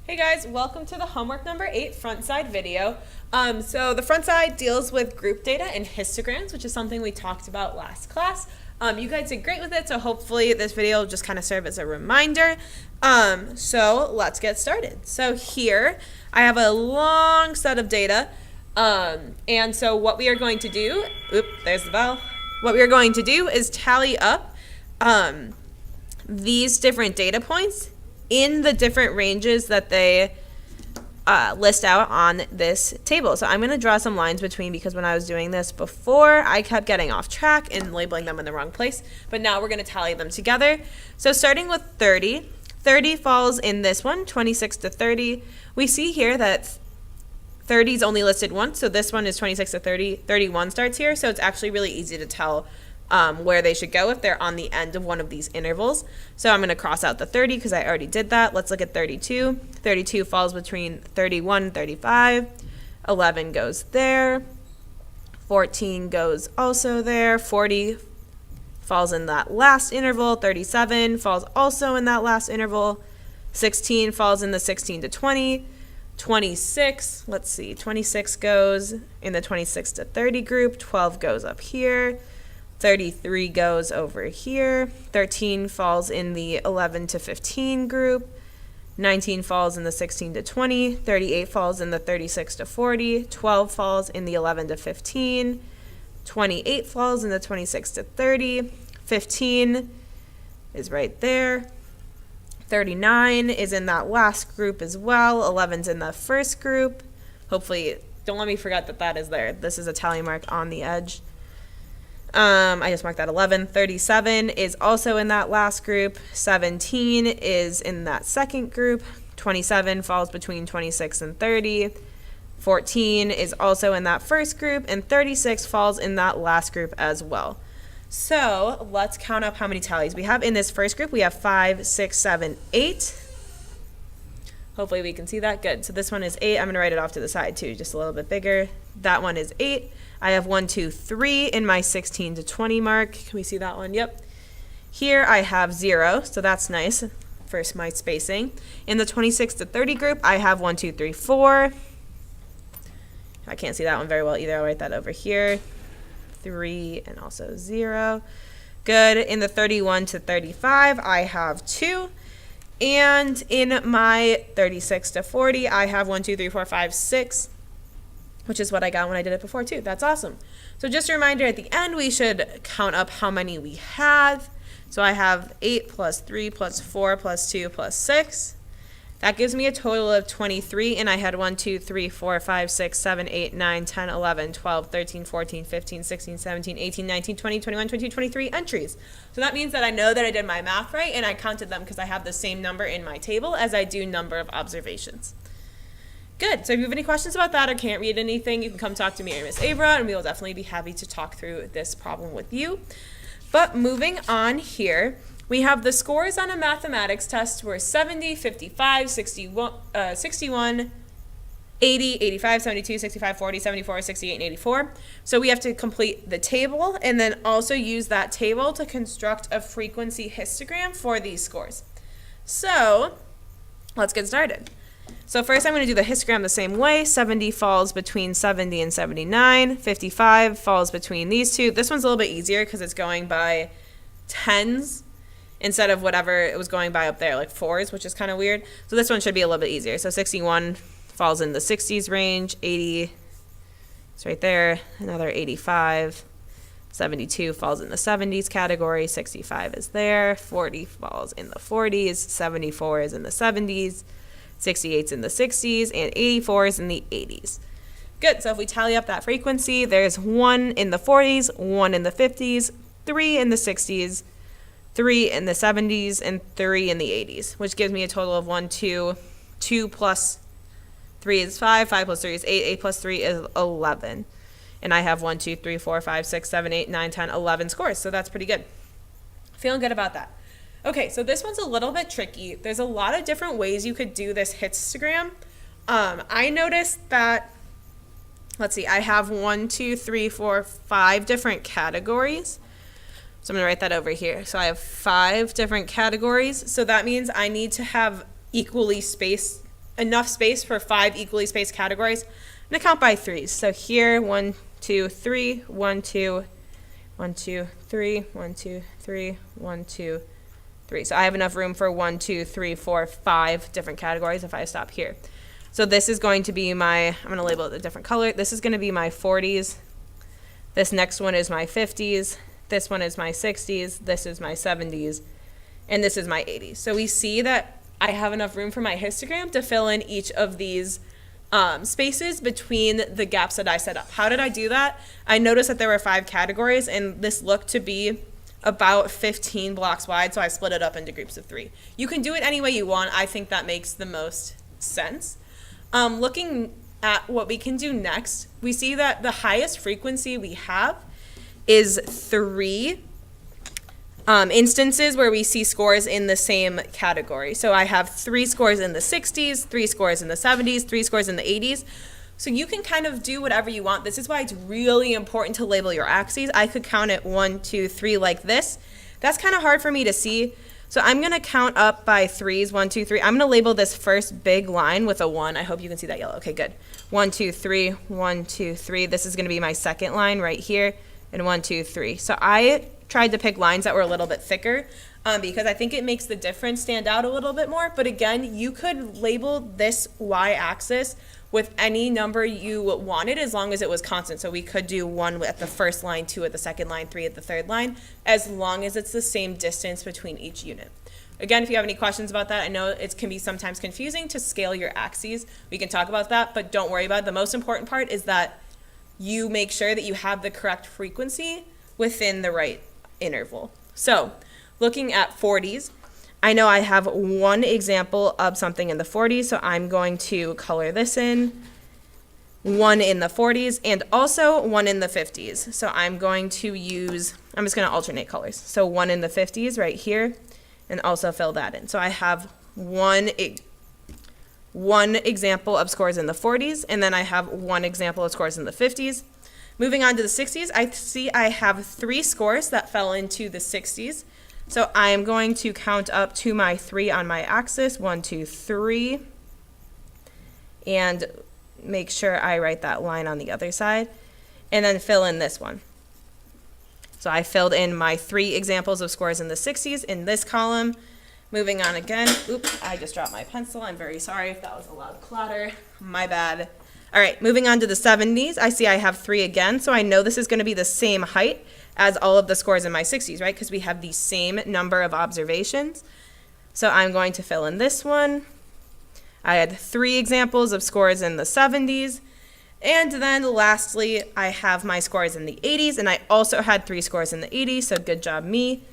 Hey guys, welcome to the homework number 8 front side video. So the front side deals with group data and histograms, which is something we talked about last class. You guys did great with it, so hopefully this video will just kind of serve as a reminder. So let's get started. So here I have a long set of data. And so what we are going to do, there's the bell. What we are going to do is tally up these different data points in the different ranges that they list out on this table. So I'm going to draw some lines between, because when I was doing this before, I kept getting off track and labeling them in the wrong place. But now we're going to tally them together. So starting with 30, 30 falls in this one, 26 to 30. We see here that 30 is only listed once, so this one is 26 to 30. 31 starts here, so it's actually really easy to tell where they should go if they're on the end of one of these intervals. So I'm going to cross out the 30 because I already did that. Let's look at 32. 32 falls between 31 and 35. 11 goes there. 14 goes also there. 40 falls in that last interval. 37 falls also in that last interval. 16 falls in the 16 to 20. 26, let's see, 26 goes in the 26 to 30 group. 12 goes up here. 33 goes over here. 13 falls in the 11 to 15 group. 19 falls in the 16 to 20. 38 falls in the 36 to 40. 12 falls in the 11 to 15. 28 falls in the 26 to 30. 15 is right there. 39 is in that last group as well. 11's in the first group. Hopefully, don't let me forget that that is there. This is a tally mark on the edge. I just marked that 11. 37 is also in that last group. 17 is in that second group. 27 falls between 26 and 30. 14 is also in that first group. And 36 falls in that last group as well. So let's count up how many tallies we have. In this first group, we have 5, 6, 7, 8. Hopefully we can see that. Good. So this one is 8. I'm going to write it off to the side too, just a little bit bigger. That one is 8. I have 1, 2, 3 in my 16 to 20 mark. Can we see that one? Yep. Here I have 0, so that's nice for my spacing. In the 26 to 30 group, I have 1, 2, 3, 4. I can't see that one very well either. I'll write that over here. 3 and also 0. Good. In the 31 to 35, I have 2. And in my 36 to 40, I have 1, 2, 3, 4, 5, 6. Which is what I got when I did it before too. That's awesome. So just a reminder, at the end we should count up how many we have. So I have 8 plus 3 plus 4 plus 2 plus 6. That gives me a total of 23, and I had 1, 2, 3, 4, 5, 6, 7, 8, 9, 10, 11, 12, 13, 14, 15, 16, 17, 18, 19, 20, 21, 22, 23 entries. So that means that I know that I did my math right, and I counted them because I have the same number in my table as I do number of observations. Good. So if you have any questions about that or can't read anything, you can come talk to me or Miss Abra, and we will definitely be happy to talk through this problem with you. But moving on here, we have the scores on a mathematics test were 70, 55, 61, 80, 85, 72, 65, 40, 74, 68, and 84. So we have to complete the table and then also use that table to construct a frequency histogram for these scores. So let's get started. So first I'm going to do the histogram the same way. 70 falls between 70 and 79. 55 falls between these two. This one's a little bit easier because it's going by tens instead of whatever it was going by up there, like fours, which is kind of weird. So this one should be a little bit easier. So 61 falls in the 60s range. 80 is right there. Another 85. 72 falls in the 70s category. 65 is there. 40 falls in the 40s. 74 is in the 70s. 68's in the 60s, and 84 is in the 80s. Good, so if we tally up that frequency, there's 1 in the 40s, 1 in the 50s, 3 in the 60s, 3 in the 70s, and 3 in the 80s, which gives me a total of 1, 2, 2 plus 3 is 5, 5 plus 3 is 8, 8 plus 3 is 11. And I have 1, 2, 3, 4, 5, 6, 7, 8, 9, 10, 11 scores, so that's pretty good. Feeling good about that. Okay, so this one's a little bit tricky. There's a lot of different ways you could do this histogram. I noticed that, let's see, I have 1, 2, 3, 4, 5 different categories. So I'm going to write that over here. So I have 5 different categories. So that means I need to have equally spaced enough space for 5 equally spaced categories, I'm going to count by threes. So here, 1, 2, 3, 1, 2, 1, 2, 3, 1, 2, 3, 1, 2, 3. So I have enough room for 1, 2, 3, 4, 5 different categories if I stop here. So this is going to be my, I'm going to label it a different color. This is going to be my 40s. This next one is my 50s. This one is my 60s. This is my 70s. And this is my 80s. So we see that I have enough room for my histogram to fill in each of these spaces between the gaps that I set up. How did I do that? I noticed that there were 5 categories, and this looked to be about 15 blocks wide, so I split it up into groups of 3. You can do it any way you want. I think that makes the most sense. Looking at what we can do next, we see that the highest frequency we have is 3 instances where we see scores in the same category. So I have 3 scores in the 60s, 3 scores in the 70s, 3 scores in the 80s. So you can kind of do whatever you want. This is why it's really important to label your axes. I could count it 1, 2, 3 like this. That's kind of hard for me to see. So I'm going to count up by threes, 1, 2, 3. I'm going to label this first big line with a 1. I hope you can see that yellow. Okay, good. 1, 2, 3, 1, 2, 3. This is going to be my second line right here. And 1, 2, 3. So I tried to pick lines that were a little bit thicker because I think it makes the difference stand out a little bit more. But again, you could label this y-axis with any number you wanted as long as it was constant. So we could do 1 at the first line, 2 at the second line, 3 at the third line, as long as it's the same distance between each unit. Again, if you have any questions about that, I know it can be sometimes confusing to scale your axes. We can talk about that, but don't worry about it. The most important part is that you make sure that you have the correct frequency within the right interval. So looking at 40s, I know I have one example of something in the 40s, so I'm going to color this in, 1 in the 40s, and also 1 in the 50s. So I'm going to use, I'm just going to alternate colors. So 1 in the 50s right here, and also fill that in. So I have one example of scores in the 40s, and then I have 1 example of scores in the 50s. Moving on to the 60s, I see I have 3 scores that fell into the 60s. So I am going to count up to my 3 on my axis, 1, 2, 3, and make sure I write that line on the other side, and then fill in this one. So I filled in my 3 examples of scores in the 60s in this column. Moving on again. Oops, I just dropped my pencil. I'm very sorry if that was a loud clatter. My bad. All right, moving on to the 70s. I see I have 3 again, so I know this is going to be the same height as all of the scores in my 60s, right? Because we have the same number of observations. So I'm going to fill in this one. I had 3 examples of scores in the 70s. And then lastly, I have my scores in the 80s, and I also had 3 scores in the 80s, so good job me.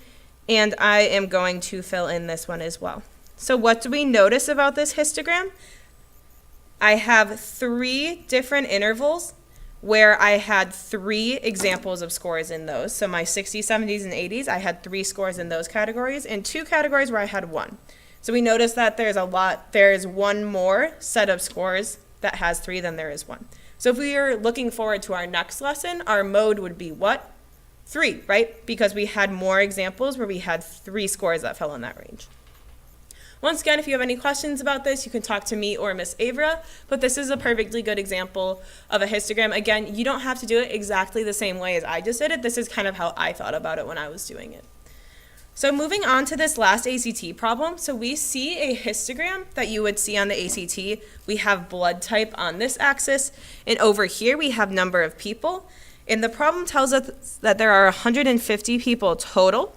And I am going to fill in this one as well. So what do we notice about this histogram? I have 3 different intervals where I had 3 examples of scores in those. So my 60s, 70s, and 80s, I had 3 scores in those categories, and 2 categories where I had 1. So we notice that there's 1 more set of scores that has 3 than there is 1. So if we are looking forward to our next lesson, our mode would be what? 3, right? Because we had more examples where we had 3 scores that fell in that range. Once again, if you have any questions about this, you can talk to me or Miss Avra, but this is a perfectly good example of a histogram. Again, you don't have to do it exactly the same way as I just did it. This is kind of how I thought about it when I was doing it. So moving on to this last ACT problem. So we see a histogram that you would see on the ACT. We have blood type on this axis, and over here we have number of people. And the problem tells us that there are 150 people total.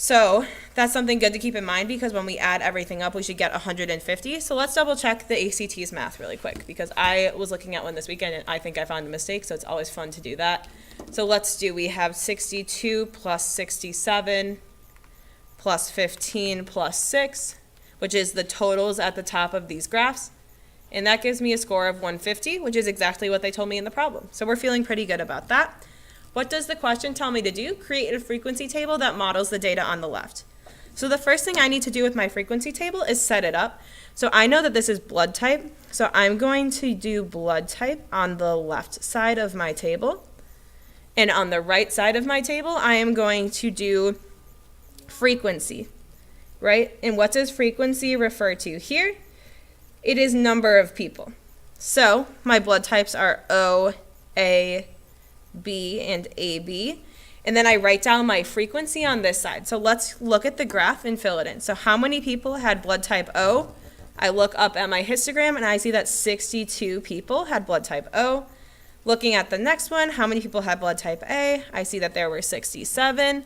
So that's something good to keep in mind because when we add everything up, we should get 150. So let's double check the ACT's math really quick because I was looking at one this weekend and I think I found a mistake, so it's always fun to do that. So we have 62 plus 67 plus 15 plus 6, which is the totals at the top of these graphs. And that gives me a score of 150, which is exactly what they told me in the problem. So we're feeling pretty good about that. What does the question tell me to do? Create a frequency table that models the data on the left. So the first thing I need to do with my frequency table is set it up. So I know that this is blood type. So I'm going to do blood type on the left side of my table. And on the right side of my table, I am going to do frequency, right? And what does frequency refer to here? It is number of people. So my blood types are O, A, B, and AB. And then I write down my frequency on this side. So let's look at the graph and fill it in. So how many people had blood type O? I look up at my histogram and I see that 62 people had blood type O. Looking at the next one, how many people had blood type A? I see that there were 67.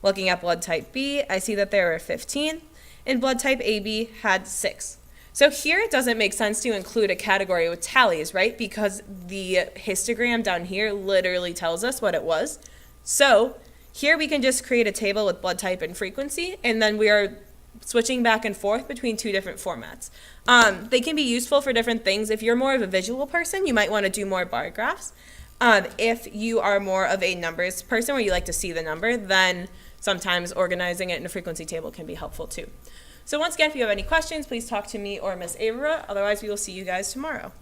Looking at blood type B, I see that there were 15. And blood type AB had 6. So here it doesn't make sense to include a category with tallies, right? Because the histogram down here literally tells us what it was. So here we can just create a table with blood type and frequency, and then we are switching back and forth between two different formats. They can be useful for different things. If you're more of a visual person, you might want to do more bar graphs. If you are more of a numbers person where you like to see the number, then sometimes organizing it in a frequency table can be helpful too. So once again, if you have any questions, please talk to me or Miss Avera. Otherwise, we will see you guys tomorrow.